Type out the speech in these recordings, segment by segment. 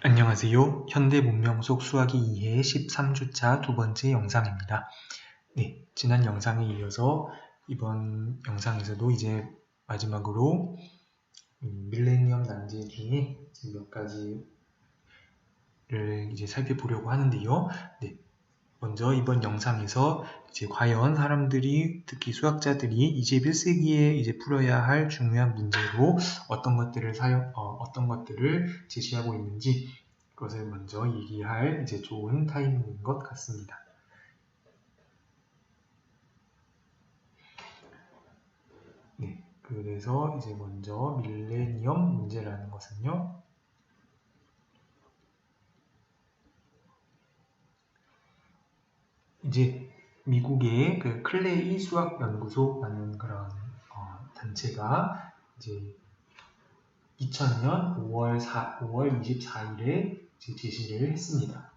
안녕하세요. 현대 문명 속 수학이 이해 13주차 두 번째 영상입니다. 네, 지난 영상에 이어서 이번 영상에서도 이제 마지막으로 밀레니엄 난제 중에 몇 가지를 이제 살펴보려고 하는데요. 네, 먼저 이번 영상에서 이제 과연 사람들이, 특히 수학자들이 21세기에 이제 풀어야 할 중요한 문제로 어떤 것들을 제시하고 있는지 그것을 먼저 얘기할 이제 좋은 타이밍인 것 같습니다. 네, 그래서 이제 먼저 밀레니엄 문제라는 것은요. 이제 미국의 그 클레이 수학연구소라는 그런 단체가 이제 2000년 5월 24일에 제시를 했습니다.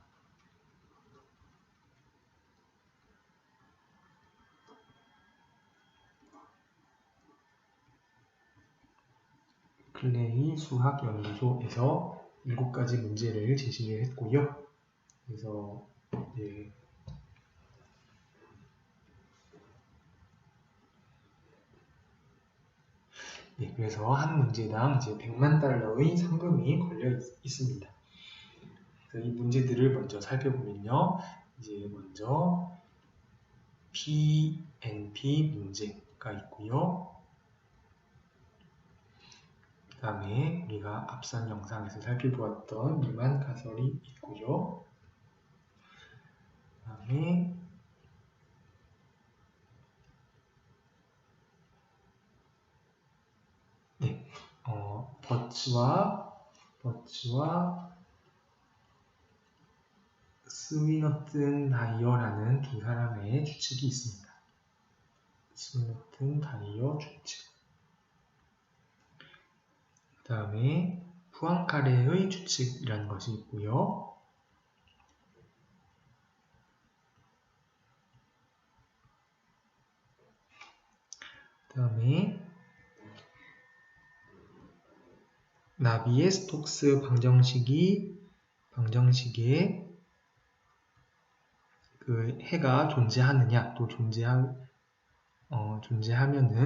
클레이 수학연구소에서 7가지 문제를 제시를 했고요. 그래서 이제 네, 그래서 한 문제당 이제 100만 달러의 상금이 걸려 있습니다. 그래서 이 문제들을 먼저 살펴보면요. 이제 먼저 PNP 문제가 있고요. 그 다음에 우리가 앞선 영상에서 살펴보았던 리만 가설이 있고요. 그 다음에 네, 버츠와 스위너튼 다이어라는 두 사람의 추측이 있습니다. 스위너튼 다이어 추측. 그 다음에 푸앙카레의 추측이라는 것이 있고요. 그 다음에 나비의 스톡스 방정식에 그 해가 존재하느냐, 또 존재하면은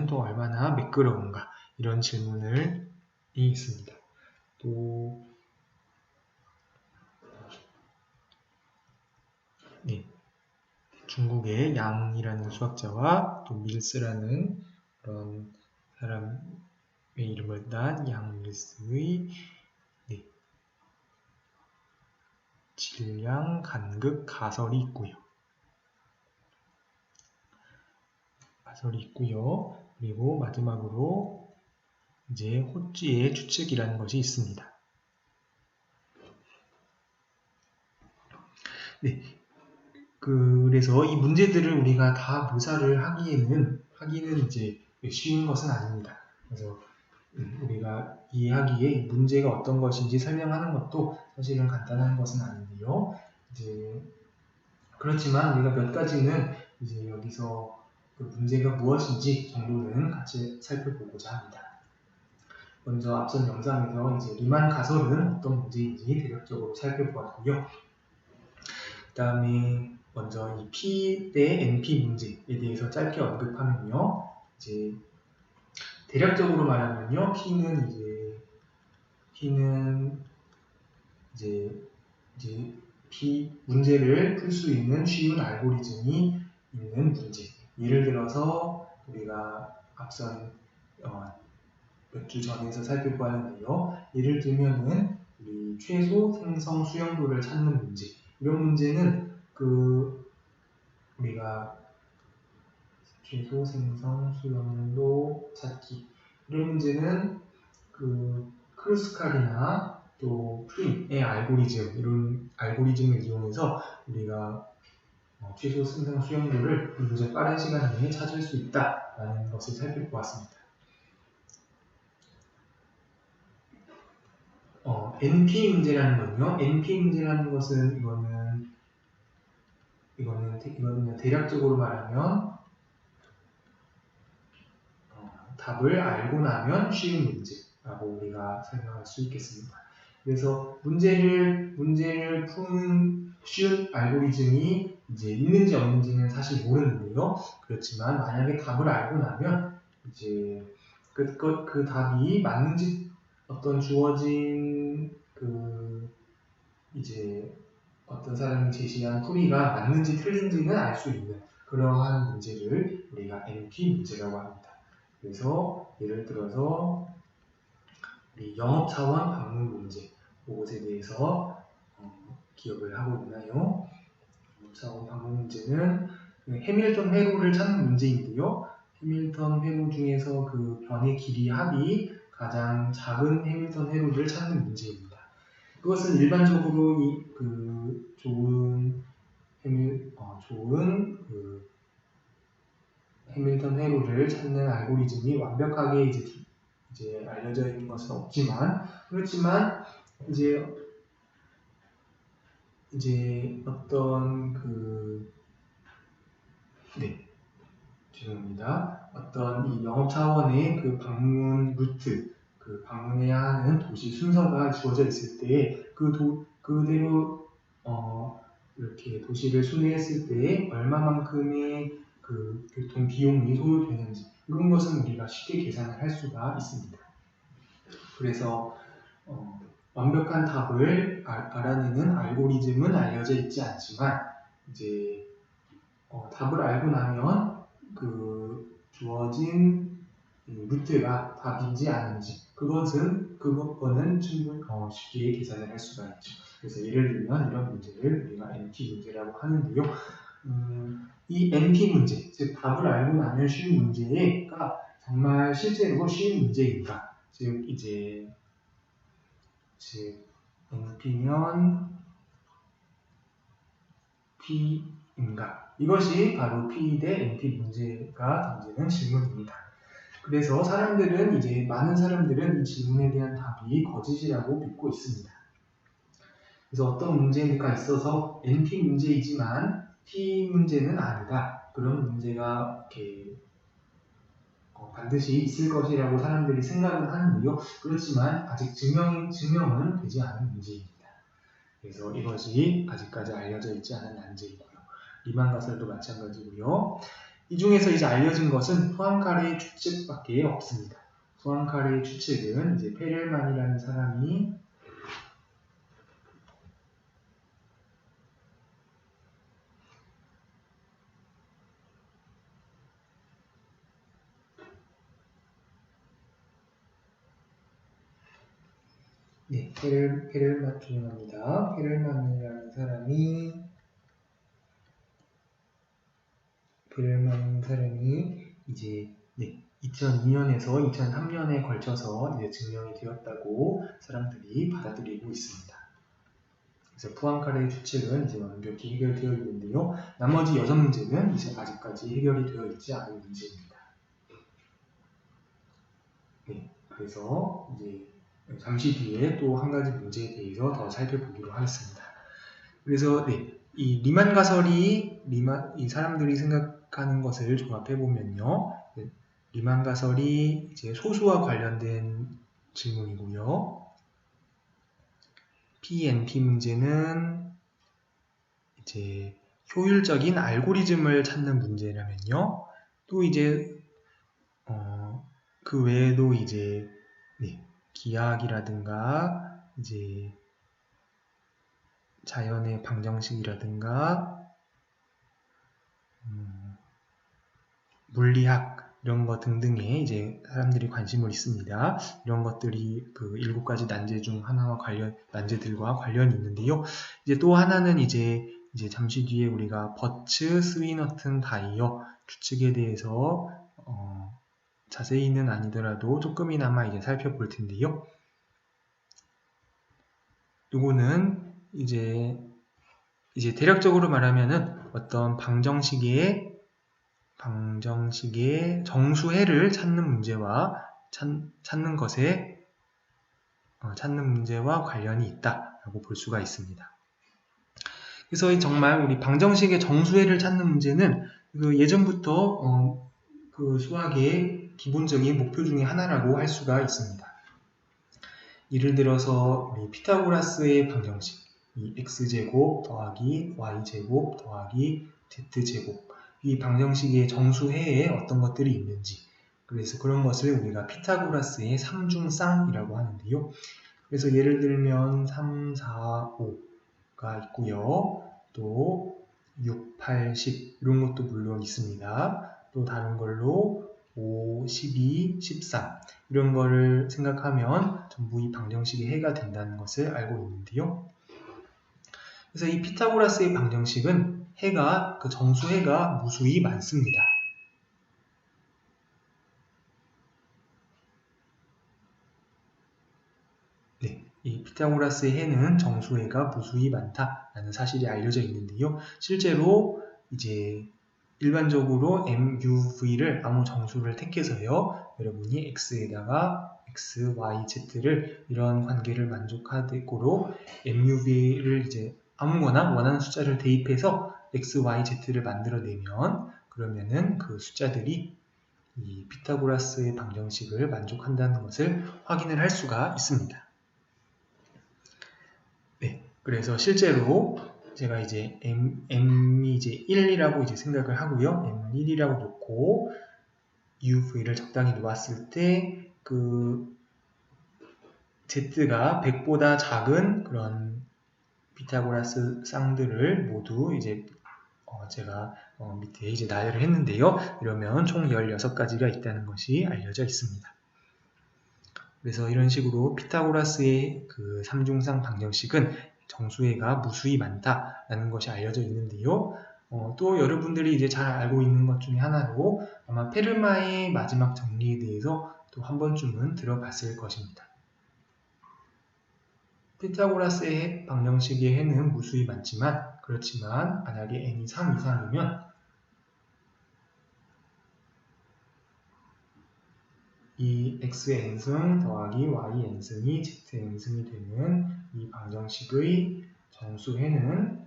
또 얼마나 매끄러운가, 이런 질문이 있습니다. 또 네, 중국의 양이라는 수학자와 또 밀스라는 그런 사람의 이름을 딴 양 밀스의 질량 간극 가설이 있고요. 그리고 마지막으로 이제 호찌의 추측이라는 것이 있습니다. 네, 그래서 이 문제들을 우리가 다 묘사를 하기는 이제 쉬운 것은 아닙니다. 그래서 우리가 이해하기에 문제가 어떤 것인지 설명하는 것도 사실은 간단한 것은 아닌데요. 이제 그렇지만 우리가 몇 가지는 이제 여기서 그 문제가 무엇인지 정도는 같이 살펴보고자 합니다. 먼저 앞선 영상에서 이제 리만 가설은 어떤 문제인지 대략적으로 살펴보았고요. 그 다음에 먼저 이 P 대 NP 문제에 대해서 짧게 언급하면요. 이제 대략적으로 말하면요. P는 이제 문제를 풀 수 있는 쉬운 알고리즘이 있는 문제. 예를 들어서 우리가 앞선 몇 주 전에서 살펴보았는데요. 예를 들면은 우리 최소 생성 수용도를 찾는 문제. 이런 문제는 우리가 최소 생성 수용도 찾기. 이런 문제는 크루스칼이나 또 프림의 이런 알고리즘을 이용해서 우리가 최소 생성 수용도를 비교적 빠른 시간 내에 찾을 수 있다라는 것을 살펴보았습니다. NP 문제라는 건요. NP 문제라는 것은 이거는 대략적으로 말하면 답을 알고 나면 쉬운 문제라고 우리가 설명할 수 있겠습니다. 그래서 문제를 푸는 쉬운 알고리즘이 이제 있는지 없는지는 사실 모르는데요. 그렇지만 만약에 답을 알고 나면 이제 그 답이 맞는지 어떤 주어진 이제 어떤 사람이 제시한 풀이가 맞는지 틀린지는 알 수 있는 그러한 문제를 우리가 NP 문제라고 합니다. 그래서 예를 들어서 우리 영업사원 방문 문제 이것에 대해서 기억을 하고 있나요? 영업사원 방문 문제는 해밀턴 회로를 찾는 문제인데요. 해밀턴 회로 중에서 그 변의 길이 합이 가장 작은 해밀턴 회로를 찾는 문제입니다. 그것은 일반적으로 좋은 해밀턴 회로를 찾는 알고리즘이 완벽하게 이제 알려져 있는 것은 없지만, 그렇지만 이제 어떤 죄송합니다. 어떤 이 영업사원의 그 방문 루트, 그 방문해야 하는 도시 순서가 주어져 있을 때 그대로 이렇게 도시를 순회했을 때 얼마만큼의 그 교통 비용이 소요되는지 이런 것은 우리가 쉽게 계산을 할 수가 있습니다. 그래서 완벽한 답을 알아내는 알고리즘은 알려져 있지 않지만 이제 답을 알고 나면 그 주어진 루트가 답인지 아닌지 그거는 충분히 쉽게 계산을 할 수가 있죠. 그래서 예를 들면 이런 문제를 우리가 NP 문제라고 하는데요. 이 NP 문제, 즉 답을 알고 나면 쉬운 문제가 정말 실제로 쉬운 문제인가? 즉 NP면 P인가? 이것이 바로 P 대 NP 문제가 던지는 질문입니다. 그래서 많은 사람들은 이 질문에 대한 답이 거짓이라고 믿고 있습니다. 그래서 어떤 문제가 있어서 NP 문제이지만 P 문제는 아니다. 그런 문제가 이렇게 반드시 있을 것이라고 사람들이 생각을 하는데요. 그렇지만 아직 증명은 되지 않은 문제입니다. 그래서 이것이 아직까지 알려져 있지 않은 난제이고요. 리만 가설도 마찬가지고요. 이 중에서 이제 알려진 것은 포앙카레의 추측밖에 없습니다. 포앙카레의 추측은 이제 페렐만이라는 사람이 페렐만이라는 사람이 이제 2002년에서 2003년에 걸쳐서 이제 증명이 되었다고 사람들이 받아들이고 있습니다. 그래서 포앙카레의 추측은 이제 완벽히 해결되어 있는데요. 나머지 6문제는 이제 아직까지 해결이 되어 있지 않은 문제입니다. 그래서 이제 잠시 뒤에 또 한 가지 문제에 대해서 더 살펴보기로 하겠습니다. 그래서 이 리만 가설이 이 사람들이 생각하는 것을 종합해 보면요, 리만 가설이 이제 소수와 관련된 질문이고요. PNP 문제는 이제 효율적인 알고리즘을 찾는 문제라면요. 또 이제 그 외에도 이제 기하학이라든가 이제 자연의 방정식이라든가 물리학 이런 것 등등에 이제 사람들이 관심을 있습니다. 이런 것들이 그 7가지 난제 중 하나와 난제들과 관련이 있는데요. 이제 또 하나는 이제 잠시 뒤에 우리가 버츠, 스위너튼, 다이어 추측에 대해서 자세히는 아니더라도 조금이나마 이제 살펴볼 텐데요. 요거는 이제 대략적으로 말하면은 어떤 방정식의 정수해를 찾는 문제와 찾는 문제와 관련이 있다라고 볼 수가 있습니다. 그래서 정말 우리 방정식의 정수해를 찾는 문제는 예전부터 그 수학의 기본적인 목표 중에 하나라고 할 수가 있습니다. 예를 들어서 우리 피타고라스의 방정식, 이 x제곱 더하기 y제곱 더하기 z제곱, 이 방정식의 정수해에 어떤 것들이 있는지, 그래서 그런 것을 우리가 피타고라스의 삼중쌍이라고 하는데요. 그래서 예를 들면 3, 4, 5가 있고요. 또 6, 8, 10 이런 것도 물론 있습니다. 또 다른 걸로 5, 12, 13 이런 거를 생각하면 전부 이 방정식의 해가 된다는 것을 알고 있는데요. 그래서 이 피타고라스의 방정식은 해가, 그 정수해가 무수히 많습니다. 네, 이 피타고라스의 해는 정수해가 무수히 많다라는 사실이 알려져 있는데요. 실제로 이제 일반적으로 MUV를 아무 정수를 택해서요, 여러분이 x에다가 x, y, z를 이런 관계를 만족하도록 MUV를 이제 아무거나 원하는 숫자를 대입해서 x, y, z를 만들어내면 그러면은 그 숫자들이 이 피타고라스의 방정식을 만족한다는 것을 확인을 할 수가 있습니다. 네, 그래서 실제로 제가 이제 m이 이제 1이라고 이제 생각을 하고요. m은 1이라고 놓고 UV를 적당히 놓았을 때 그 Z가 100보다 작은 그런 피타고라스 쌍들을 모두 이제 제가 밑에 이제 나열을 했는데요. 이러면 총 16가지가 있다는 것이 알려져 있습니다. 그래서 이런 식으로 피타고라스의 그 삼중상 방정식은 정수해가 무수히 많다라는 것이 알려져 있는데요. 또 여러분들이 이제 잘 알고 있는 것 중에 하나로 아마 페르마의 마지막 정리에 대해서 또 한 번쯤은 들어봤을 것입니다. 피타고라스의 방정식의 해는 무수히 많지만 그렇지만 만약에 n이 3 이상이면 이 xn승 더하기 yn승이 zn승이 되는 이 방정식의 정수해는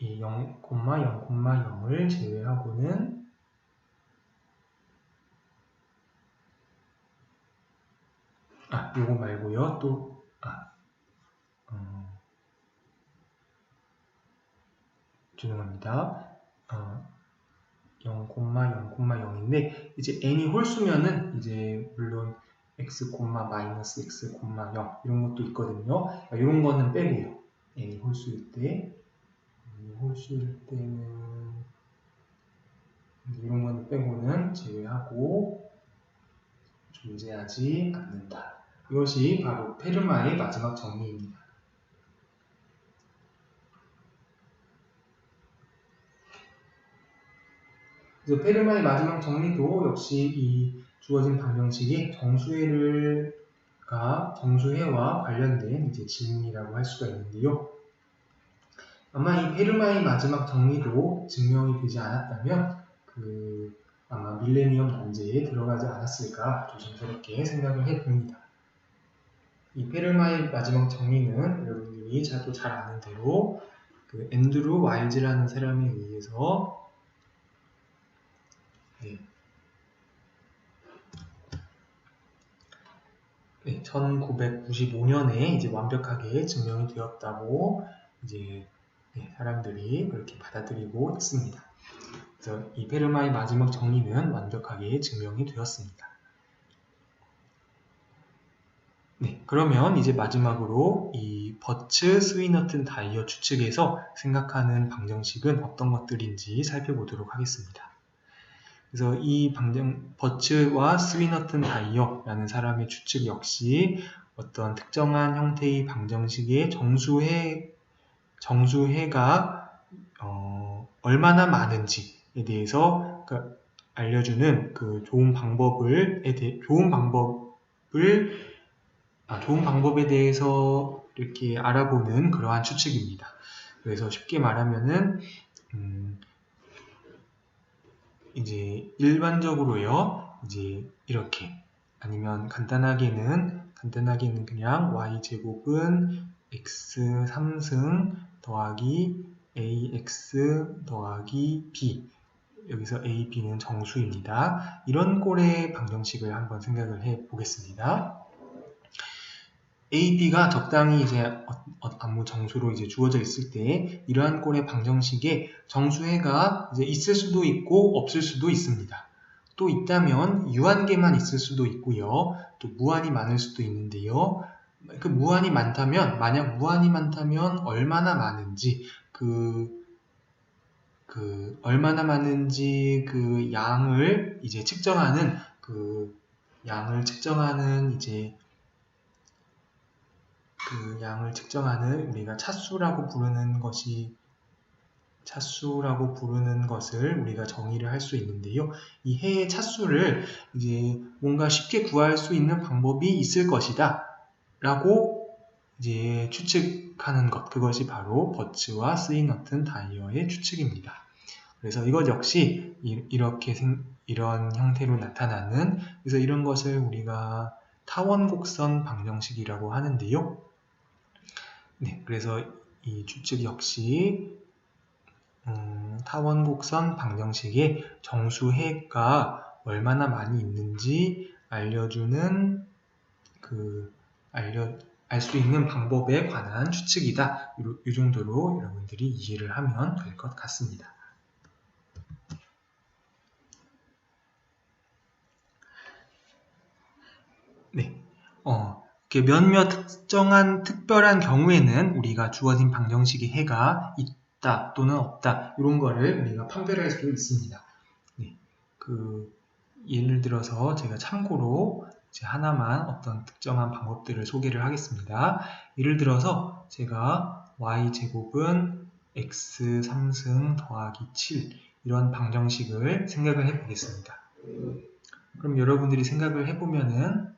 이 0,0,0을 제외하고는 요거 말고요. 또 죄송합니다. 0,0,0인데 이제 n이 홀수면은 이제 물론 x, 마이너스 x, 0 이런 것도 있거든요. 이런 거는 빼고요. n이 홀수일 때는 이런 거는 빼고는 제외하고 존재하지 않는다. 이것이 바로 페르마의 마지막 정리입니다. 그래서 페르마의 마지막 정리도 역시 이 주어진 방정식이 정수해와 관련된 이제 질문이라고 할 수가 있는데요. 아마 이 페르마의 마지막 정리도 증명이 되지 않았다면 아마 밀레니엄 난제에 들어가지 않았을까 조심스럽게 생각을 해봅니다. 이 페르마의 마지막 정리는 여러분들이 잘 아는 대로 그 앤드루 와일즈라는 사람에 의해서 1995년에 이제 완벽하게 증명이 되었다고 이제 사람들이 그렇게 받아들이고 있습니다. 그래서 이 페르마의 마지막 정리는 완벽하게 증명이 되었습니다. 네, 그러면 이제 마지막으로 이 버츠, 스위너튼, 다이어 추측에서 생각하는 방정식은 어떤 것들인지 살펴보도록 하겠습니다. 그래서 이 버츠와 스위너튼, 다이어라는 사람의 추측 역시 어떤 특정한 형태의 방정식의 정수해가 얼마나 많은지에 대해서 알려주는 그 좋은 방법에 대해서 이렇게 알아보는 그러한 추측입니다. 그래서 쉽게 말하면은 이제 일반적으로요, 이제 이렇게 아니면 간단하게는 그냥 y제곱은 x 3승 더하기 ax 더하기 b, 여기서 a, b는 정수입니다. 이런 꼴의 방정식을 한번 생각을 해 보겠습니다. a, b가 적당히 이제 아무 정수로 이제 주어져 있을 때 이러한 꼴의 방정식에 정수해가 이제 있을 수도 있고 없을 수도 있습니다. 또 있다면 유한계만 있을 수도 있고요. 또 무한이 많을 수도 있는데요. 그 무한이 많다면, 만약 무한이 많다면 얼마나 많은지 얼마나 많은지 그 양을 이제 측정하는 우리가 차수라고 부르는 것을 우리가 정의를 할 수 있는데요. 이 해의 차수를 이제 뭔가 쉽게 구할 수 있는 방법이 있을 것이다 라고 이제 추측하는 것, 그것이 바로 버츠와 스위너튼 다이어의 추측입니다. 그래서 이것 역시 이런 형태로 나타나는, 그래서 이런 것을 우리가 타원곡선 방정식이라고 하는데요. 네, 그래서 이 추측 역시 타원곡선 방정식에 정수해가 얼마나 많이 있는지 알려주는 알 수 있는 방법에 관한 추측이다. 이 정도로 여러분들이 이해를 하면 될 것 같습니다. 네, 몇몇 특별한 경우에는 우리가 주어진 방정식의 해가 있다 또는 없다 이런 거를 우리가 판별할 수 있습니다. 네, 예를 들어서 제가 참고로 하나만 어떤 특정한 방법들을 소개를 하겠습니다. 예를 들어서 제가 y제곱은 x 3승 더하기 7 이런 방정식을 생각을 해 보겠습니다. 그럼 여러분들이 생각을 해보면은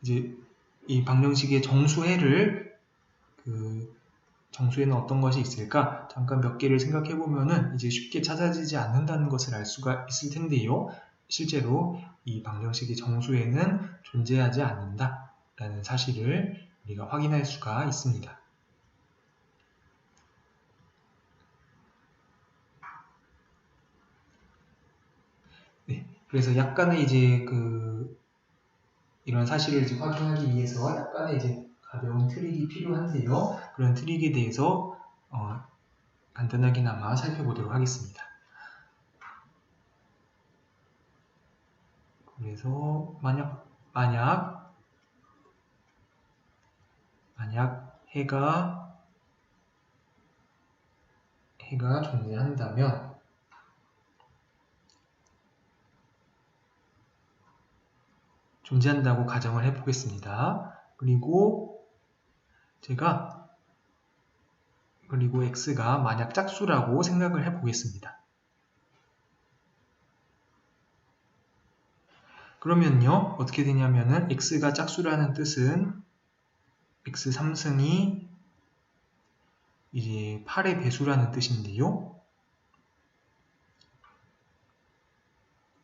이제 이 방정식의 정수에는 어떤 것이 있을까? 잠깐 몇 개를 생각해 보면은 이제 쉽게 찾아지지 않는다는 것을 알 수가 있을 텐데요. 실제로 이 방정식의 정수에는 존재하지 않는다라는 사실을 우리가 확인할 수가 있습니다. 네, 그래서 약간의 이제 이런 사실을 이제 확인하기 위해서 약간의 이제 가벼운 트릭이 필요한데요. 그런 트릭에 대해서 간단하게나마 살펴보도록 하겠습니다. 그래서 만약 해가 존재한다면 존재한다고 가정을 해보겠습니다. 그리고 x가 만약 짝수라고 생각을 해보겠습니다. 그러면요, 어떻게 되냐면은 x가 짝수라는 뜻은 x 3승이 이제 8의 배수라는 뜻인데요.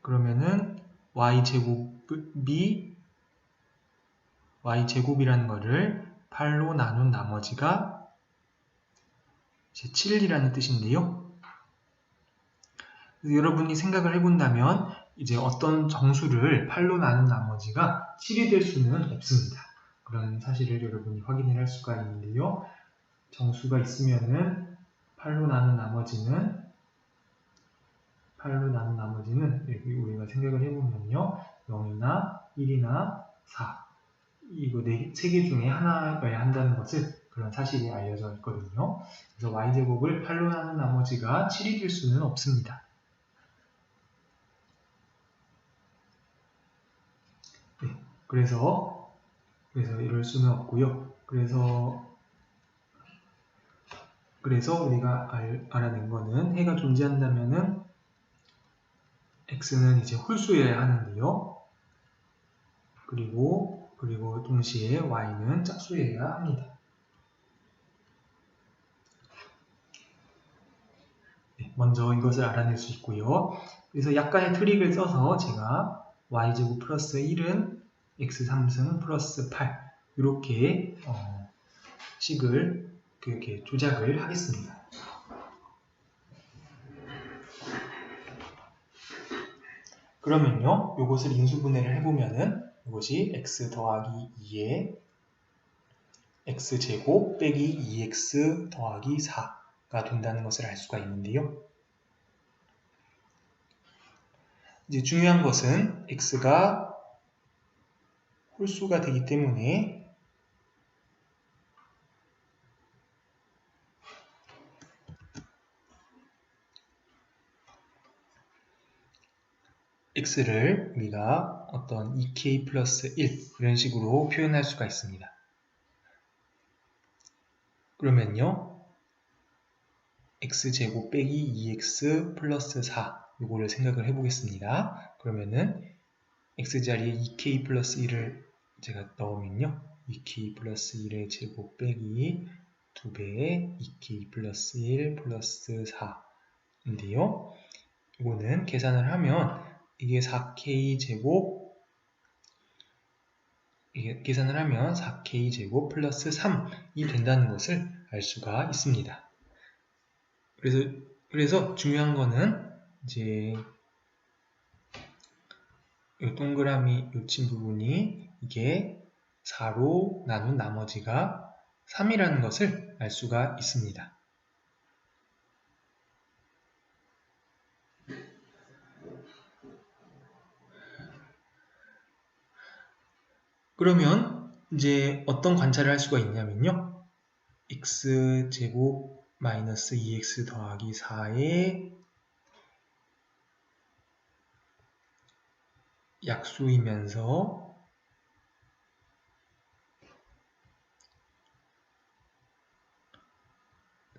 그러면은 y제곱이라는 거를 8로 나눈 나머지가 이제 7이라는 뜻인데요. 그래서 여러분이 생각을 해본다면 이제 어떤 정수를 8로 나눈 나머지가 7이 될 수는 없습니다. 그런 사실을 여러분이 확인을 할 수가 있는데요. 정수가 있으면은 8로 나눈 나머지는 여기 우리가 생각을 해보면요. 0이나 1이나 4 이거 3개 중에 하나여야 한다는 것을 그런 사실이 알려져 있거든요. 그래서 y제곱을 8로 나눈 나머지가 7이 될 수는 없습니다. 네, 그래서 이럴 수는 없고요. 그래서 우리가 알아낸 거는 해가 존재한다면은 x는 이제 홀수여야 하는데요. 그리고 동시에 y는 짝수여야 합니다. 네, 먼저 이것을 알아낼 수 있고요. 그래서 약간의 트릭을 써서 제가 y제곱 플러스 1은 x 3승 플러스 8 이렇게 식을 이렇게 조작을 하겠습니다. 그러면요, 이것을 인수분해를 해보면은 이것이 x 더하기 2의 x제곱 빼기 2x 더하기 4가 된다는 것을 알 수가 있는데요. 이제 중요한 것은 x가 홀수가 되기 때문에 x를 우리가 어떤 2k 플러스 1 이런 식으로 표현할 수가 있습니다. 그러면요, x제곱 빼기 2x 플러스 4 이거를 생각을 해보겠습니다. 그러면은 x자리에 2k 플러스 1을 제가 넣으면요, 2k 플러스 1의 제곱 빼기 2배의 2k 플러스 1 플러스 4인데요. 이거는 계산을 하면 이게 4k 제곱, 계산을 하면 4k 제곱 플러스 3이 된다는 것을 알 수가 있습니다. 그래서 중요한 거는 이제 이 동그라미 요친 부분이 이게 4로 나눈 나머지가 3이라는 것을 알 수가 있습니다. 그러면 이제 어떤 관찰을 할 수가 있냐면요, x제곱 마이너스 2x 더하기 4의 약수이면서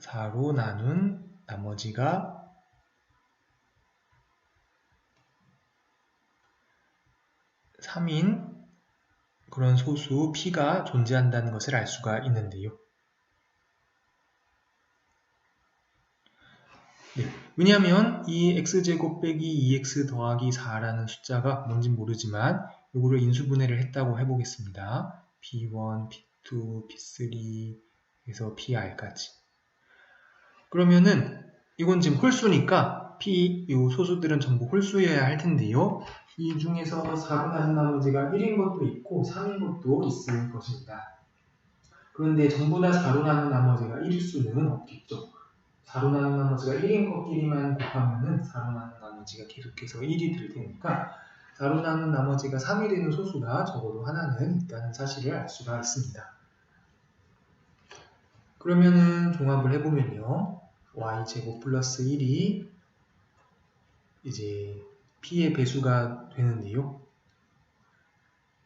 (4로) 나눈 나머지가 (3인) 그런 소수 p가 존재한다는 것을 알 수가 있는데요. 네, 왜냐하면 이 x제곱 빼기 2x 더하기 4라는 숫자가 뭔진 모르지만 이거를 인수분해를 했다고 해보겠습니다. p1, p2, p3 에서 pr까지. 그러면은 이건 지금 홀수니까 요 소수들은 전부 홀수여야 할 텐데요. 이 중에서 4로 나눈 나머지가 1인 것도 있고 3인 것도 있을 것입니다. 그런데 전부 다 4로 나눈 나머지가 1일 수는 없겠죠. 4로 나눈 나머지가 1인 것끼리만 곱하면은 4로 나눈 나머지가 계속해서 1이 될 테니까 4로 나눈 나머지가 3이 되는 소수가 적어도 하나는 있다는 사실을 알 수가 있습니다. 그러면은 종합을 해보면요, y제곱 플러스 1이 이제 p의 배수가 되는데요.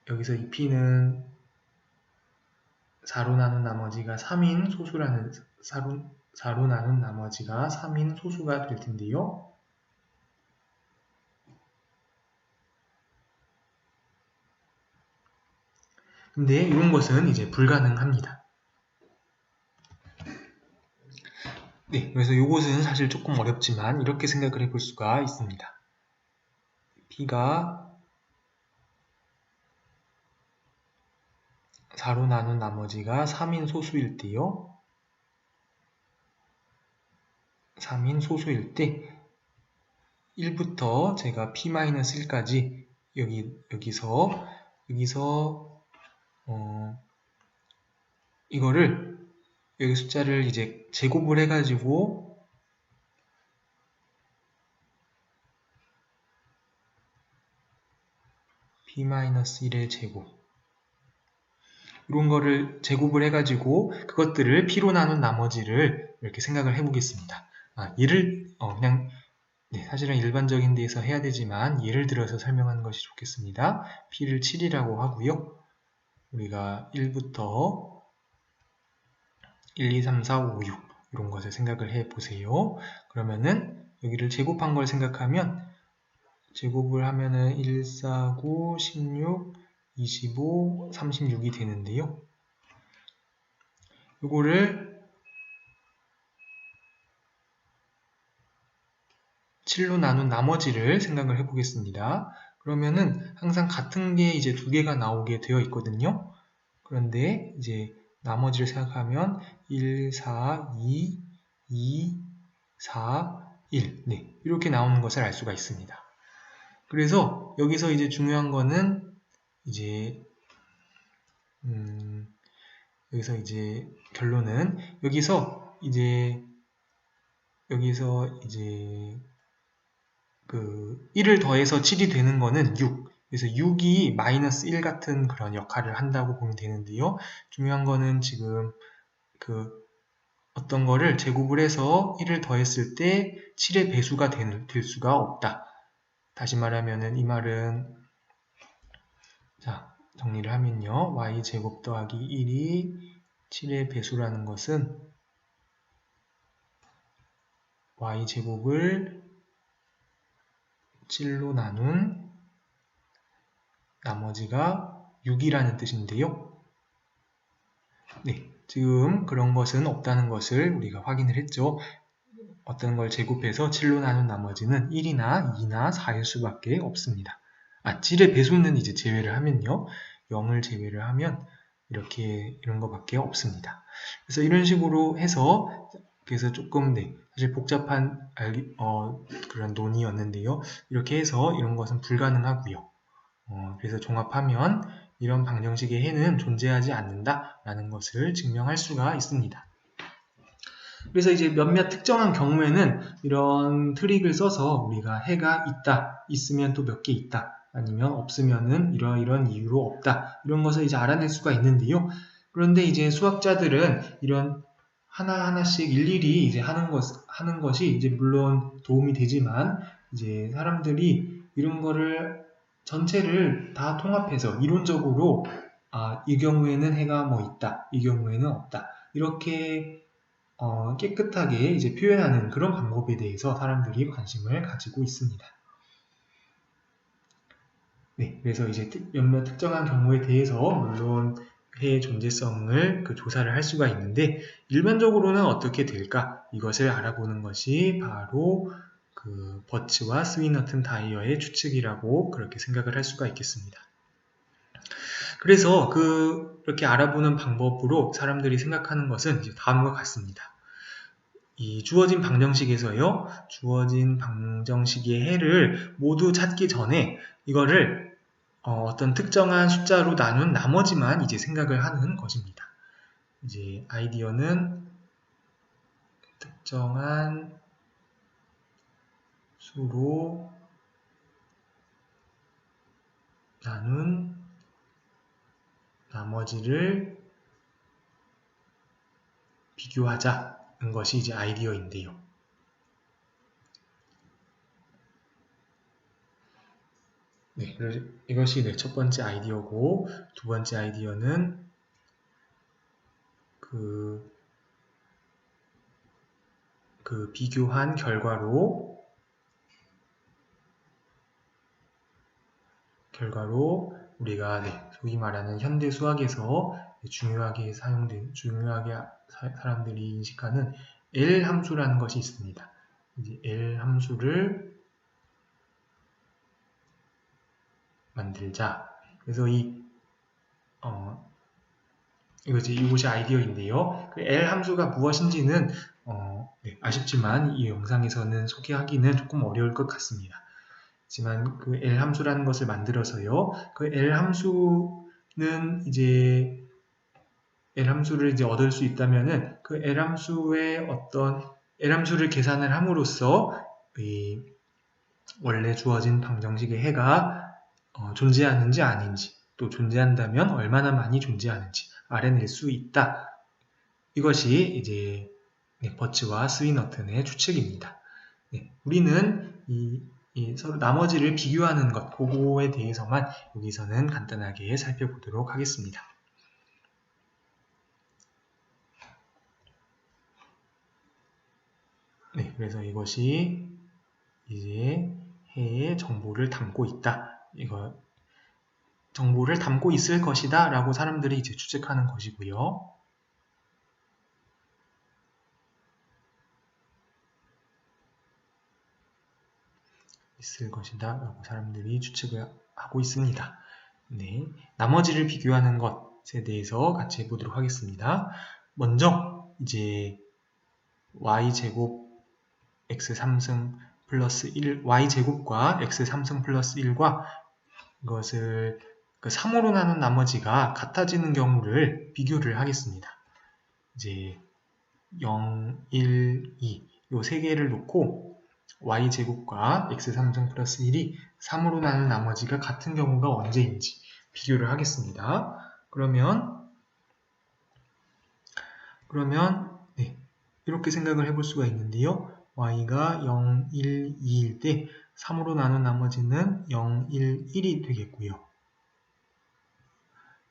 여기서 이 p는 4로 나눈 나머지가 3인 소수라는 4로 나눈 나머지가 3인 소수가 될 텐데요. 근데 이런 것은 이제 불가능합니다. 네, 그래서 이것은 사실 조금 어렵지만 이렇게 생각을 해볼 수가 있습니다. p가 4로 나눈 나머지가 3인 소수일 때요. 3인 소수일 때 1부터 제가 p-1까지 여기서 이거를 여기 숫자를 이제 제곱을 해가지고 p-1의 제곱 이런 거를 제곱을 해가지고 그것들을 p로 나눈 나머지를 이렇게 생각을 해보겠습니다. 얘를 그냥 사실은 일반적인 데에서 해야 되지만 예를 들어서 설명하는 것이 좋겠습니다. p를 7이라고 하고요. 우리가 1부터 1, 2, 3, 4, 5, 6 이런 것을 생각을 해보세요. 그러면은 여기를 제곱한 걸 생각하면 제곱을 하면은 1, 4, 9, 16, 25, 36이 되는데요. 이거를 7로 나눈 나머지를 생각을 해보겠습니다. 그러면은 항상 같은 게 이제 두 개가 나오게 되어 있거든요. 그런데 이제 나머지를 생각하면 1, 4, 2, 2, 4, 1. 네, 이렇게 나오는 것을 알 수가 있습니다. 그래서 여기서 이제 중요한 거는 이제 여기서 이제 결론은 여기서 이제 그 1을 더해서 7이 되는 거는 6. 그래서 6이 마이너스 1 같은 그런 역할을 한다고 보면 되는데요. 중요한 거는 지금 그 어떤 거를 제곱을 해서 1을 더했을 때 7의 배수가 될 수가 없다. 다시 말하면은 이 말은 자, 정리를 하면요. y제곱 더하기 1이 7의 배수라는 것은 y제곱을 7로 나눈 나머지가 6이라는 뜻인데요. 네, 지금 그런 것은 없다는 것을 우리가 확인을 했죠. 어떤 걸 제곱해서 7로 나눈 나머지는 1이나 2나 4일 수밖에 없습니다. 7의 배수는 이제 제외를 하면요. 0을 제외를 하면 이런 것밖에 없습니다. 그래서 이런 식으로 해서 그래서 조금 사실 복잡한 그런 논의였는데요. 이렇게 해서 이런 것은 불가능하고요. 그래서 종합하면 이런 방정식의 해는 존재하지 않는다라는 것을 증명할 수가 있습니다. 그래서 이제 몇몇 특정한 경우에는 이런 트릭을 써서 우리가 해가 있으면 또 몇 개 있다, 아니면 없으면은 이런 이유로 없다, 이런 것을 이제 알아낼 수가 있는데요. 그런데 이제 수학자들은 이런 하나하나씩 일일이 이제 하는 것이 이제 물론 도움이 되지만 이제 사람들이 이런 거를 전체를 다 통합해서 이론적으로 이 경우에는 해가 뭐 있다, 이 경우에는 없다, 이렇게 깨끗하게 이제 표현하는 그런 방법에 대해서 사람들이 관심을 가지고 있습니다. 네, 그래서 이제 몇몇 특정한 경우에 대해서 물론 해의 존재성을 조사를 할 수가 있는데 일반적으로는 어떻게 될까? 이것을 알아보는 것이 바로 그 버츠와 스위너튼 다이어의 추측이라고 그렇게 생각을 할 수가 있겠습니다. 그래서 그렇게 알아보는 방법으로 사람들이 생각하는 것은 이제 다음과 같습니다. 이 주어진 방정식에서요, 주어진 방정식의 해를 모두 찾기 전에 이거를 어떤 특정한 숫자로 나눈 나머지만 이제 생각을 하는 것입니다. 이제 아이디어는 특정한 수로 나눈 나머지를 비교하자는 것이 이제 아이디어인데요. 네, 이것이 첫 번째 아이디어고, 두 번째 아이디어는 그 비교한 결과로 우리가 소위 말하는 현대 수학에서 중요하게 사람들이 인식하는 L 함수라는 것이 있습니다. 이제 L 함수를 만들자. 그래서 이것이 아이디어인데요. 그 L 함수가 무엇인지는 아쉽지만 이 영상에서는 소개하기는 조금 어려울 것 같습니다. 하지만 그 L 함수라는 것을 만들어서요. 그 L 함수는 이제 L 함수를 이제 얻을 수 있다면은 그 L 함수를 계산을 함으로써 이 원래 주어진 방정식의 해가 존재하는지 아닌지, 또 존재한다면 얼마나 많이 존재하는지 알아낼 수 있다. 이것이 이제 버츠와 스위너튼의 추측입니다. 우리는 서로 나머지를 비교하는 것, 그거에 대해서만 여기서는 간단하게 살펴보도록 하겠습니다. 네, 그래서 이것이 이제 해의 정보를 담고 있다. 정보를 담고 있을 것이다 라고 사람들이 이제 추측하는 것이고요. 있을 것이다 라고 사람들이 추측을 하고 있습니다. 네, 나머지를 비교하는 것, 것에 대해서 같이 해보도록 하겠습니다. 먼저 이제 y제곱 x 3승 플러스 1 y제곱과 x 3승 플러스 1과 이것을 3으로 나눈 나머지가 같아지는 경우를 비교를 하겠습니다. 이제 0, 1, 2 요 세 개를 놓고 y제곱과 x 3승 플러스 1이 3으로 나눈 나머지가 같은 경우가 언제인지 비교를 하겠습니다. 그러면 네, 이렇게 생각을 해볼 수가 있는데요. y가 0, 1, 2일 때 3으로 나눈 나머지는 0, 1, 1이 되겠고요.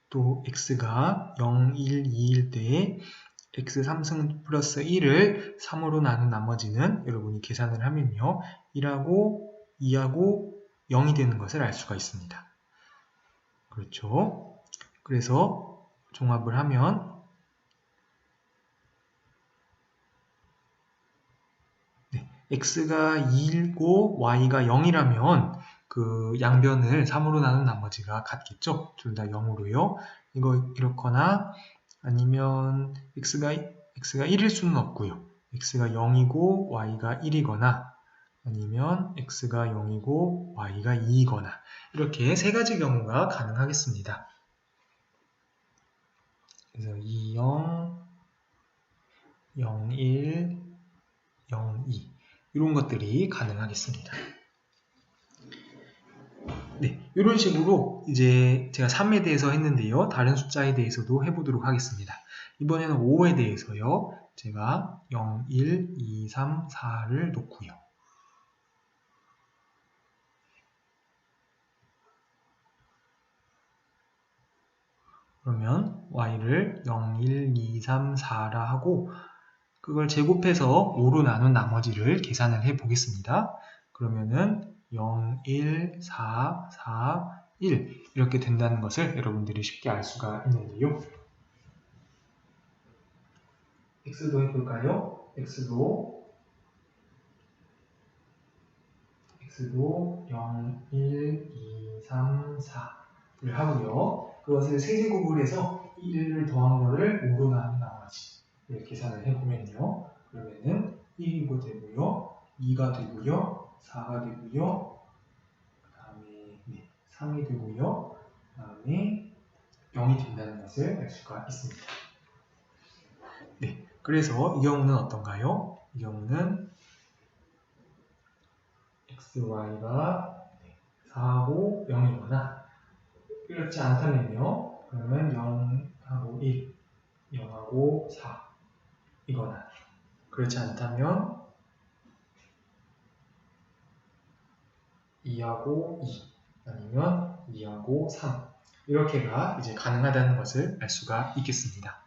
또 x가 0, 1, 2일 때 x 3승 플러스 1을 3으로 나눈 나머지는 여러분이 계산을 하면요. 1하고 2하고 0이 되는 것을 알 수가 있습니다. 그렇죠? 그래서 종합을 하면 x가 2이고 y가 0이라면 그 양변을 3으로 나눈 나머지가 같겠죠? 둘 다 0으로요. 이거 이렇거나 아니면 x가 1일 수는 없고요. x가 0이고 y가 1이거나 아니면 x가 0이고 y가 2이거나 이렇게 세 가지 경우가 가능하겠습니다. 그래서 2, 0, 0, 1, 0, 2 이런 것들이 가능하겠습니다. 네, 이런 식으로 이제 제가 3에 대해서 했는데요. 다른 숫자에 대해서도 해보도록 하겠습니다. 이번에는 5에 대해서요. 제가 0, 1, 2, 3, 4를 놓고요. 그러면 y를 0, 1, 2, 3, 4라 하고 그걸 제곱해서 5로 나눈 나머지를 계산을 해 보겠습니다. 그러면은 0, 1, 4, 4, 1 이렇게 된다는 것을 여러분들이 쉽게 알 수가 있는데요. x도 해볼까요? x도 0, 1, 2, 3, 4를 하고요. 그것을 세제곱을 해서 1을 더한 거를 5로 나눈 나머지를 계산을 해보면요. 그러면은 1이고 되고요. 2가 되고요. 4가 되고요. 그 다음에 3이 되고요. 그 다음에 0이 된다는 것을 알 수가 있습니다. 네, 그래서 이 경우는 어떤가요? 이 경우는 xy가 4하고 0이거나 그렇지 않다면요. 그러면 0하고 1, 0하고 4 이거나 그렇지 않다면 2하고 2 아니면 2하고 3 이렇게가 이제 가능하다는 것을 알 수가 있겠습니다.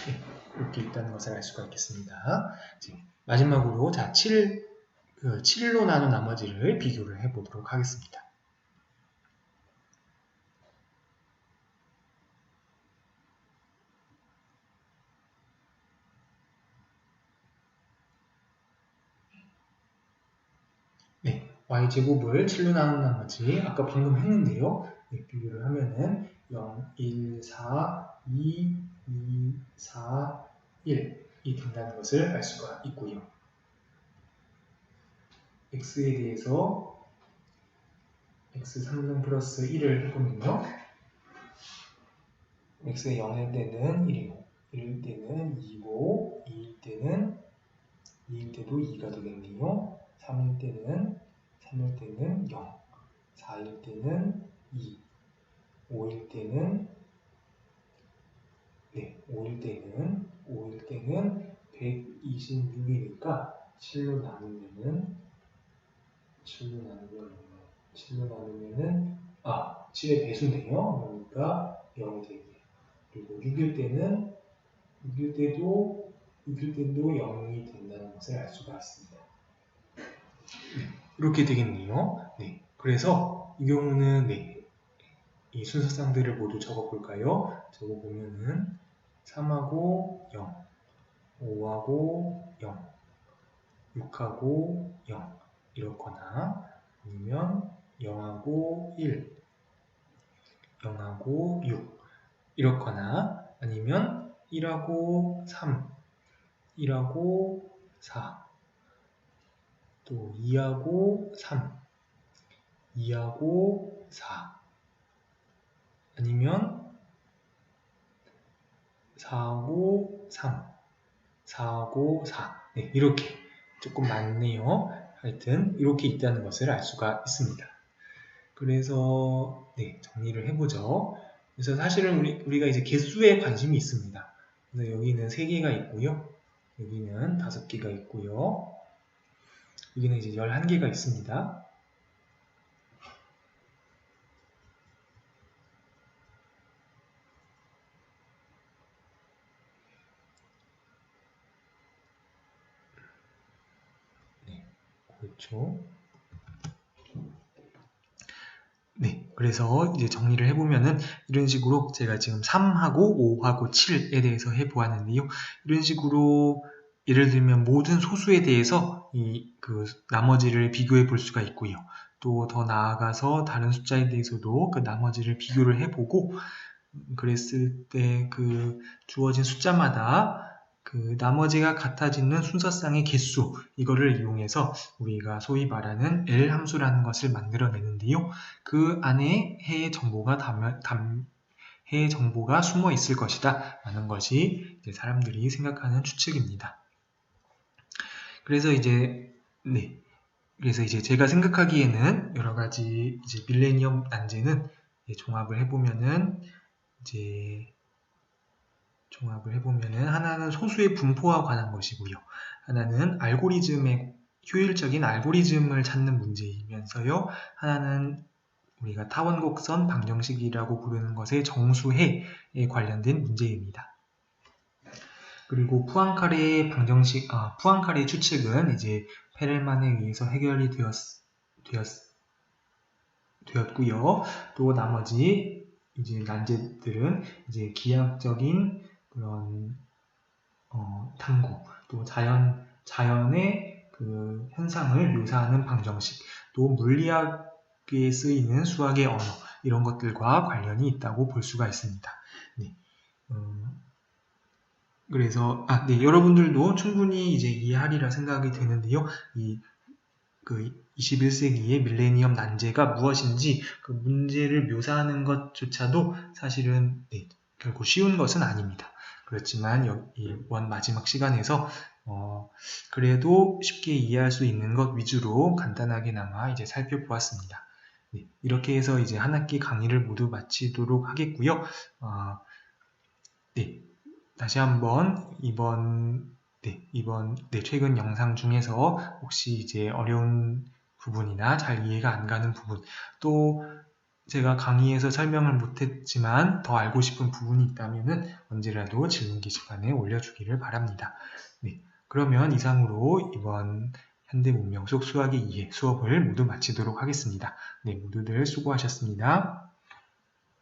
네, 이렇게 있다는 것을 알 수가 있겠습니다. 마지막으로 자 7로 나눈 나머지를 비교를 해보도록 하겠습니다. 네, y제곱을 7로 나눈 나머지 아까 방금 했는데요. 네, 비교를 하면은 0, 1, 4, 2, 2, 4, 1이 된다는 것을 알 수가 있고요. x에 대해서 x 3승 플러스 1을 해보면요. x가 0일 때는 1이고 1일 때는 2고 2일 때는 2가 되겠네요. 3일 때는 0, 4일 때는 2, 5일 때는 126이니까 7로 나누면은 7의 배수네요. 그러니까 0이 되고요. 그리고 6일 때도 0이 된다는 것을 알 수가 있습니다. 이렇게 되겠네요. 네. 그래서 이 경우는 이 순서상들을 모두 적어볼까요? 적어보면은 3하고 0, 5하고 0, 6하고 0 이렇거나 아니면 0하고 1, 0하고 6 이렇거나 아니면 1하고 3, 1하고 4, 또 2하고 3, 2하고 4 아니면 4하고 3, 4하고 4 네, 이렇게 조금 많네요. 하여튼 이렇게 있다는 것을 알 수가 있습니다. 그래서 네, 정리를 해보죠. 그래서 사실은 우리가 이제 개수에 관심이 있습니다. 그래서 여기는 3개가 있고요. 여기는 5개가 있고요. 여기는 이제 11개가 있습니다. 네, 그렇죠. 네, 그래서 이제 정리를 해보면은 이런 식으로 제가 지금 3하고 5하고 7에 대해서 해보았는데요. 이런 식으로 예를 들면 모든 소수에 대해서 그 나머지를 비교해 볼 수가 있고요. 또 더 나아가서 다른 숫자에 대해서도 그 나머지를 비교를 해보고 그랬을 때 그 주어진 숫자마다 그 나머지가 같아지는 순서상의 개수 이거를 이용해서 우리가 소위 말하는 L 함수라는 것을 만들어내는데요. 그 안에 해의 정보가 해의 정보가 숨어 있을 것이다 라는 것이 이제 사람들이 생각하는 추측입니다. 그래서 이제 그래서 이제 제가 생각하기에는 여러 가지 이제 밀레니엄 난제는 종합을 해보면은 하나는 소수의 분포와 관한 것이고요. 하나는 효율적인 알고리즘을 찾는 문제이면서요. 하나는 우리가 타원곡선 방정식이라고 부르는 것의 정수해에 관련된 문제입니다. 그리고 푸앙카레 추측은 이제 페렐만에 의해서 해결이 되었고요. 또 나머지 이제 난제들은 이제 기하학적인 그런 탐구, 또 자연의 그 현상을 묘사하는 방정식, 또 물리학에 쓰이는 수학의 언어 이런 것들과 관련이 있다고 볼 수가 있습니다. 네. 그래서 여러분들도 충분히 이제 이해하리라 생각이 되는데요. 그 21세기의 밀레니엄 난제가 무엇인지 그 문제를 묘사하는 것조차도 사실은 결코 쉬운 것은 아닙니다. 그렇지만 이번 마지막 시간에서 그래도 쉽게 이해할 수 있는 것 위주로 간단하게나마 이제 살펴보았습니다. 이렇게 해서 이제 한 학기 강의를 모두 마치도록 하겠고요. 다시 한번 이번 최근 영상 중에서 혹시 이제 어려운 부분이나 잘 이해가 안 가는 부분, 또 제가 강의에서 설명을 못했지만 더 알고 싶은 부분이 있다면 언제라도 질문 게시판에 올려주기를 바랍니다. 그러면 이상으로 이번 현대문명 속 수학의 이해 수업을 모두 마치도록 하겠습니다. 모두들 수고하셨습니다.